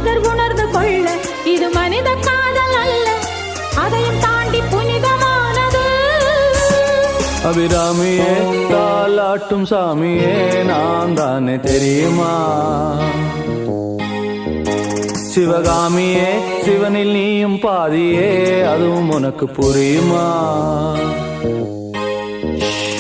மனிதர் உணர்ந்து கொள்ள இது மனித காதல் அல்ல, அதையும் தாண்டி புனிதமானது. அபிராமியே தாலாட்டும் சாமியே நான் தானே தெரியுமா? சிவகாமியே சிவனில் நீயும் பாதியே அதுவும் உனக்கு புரியுமா?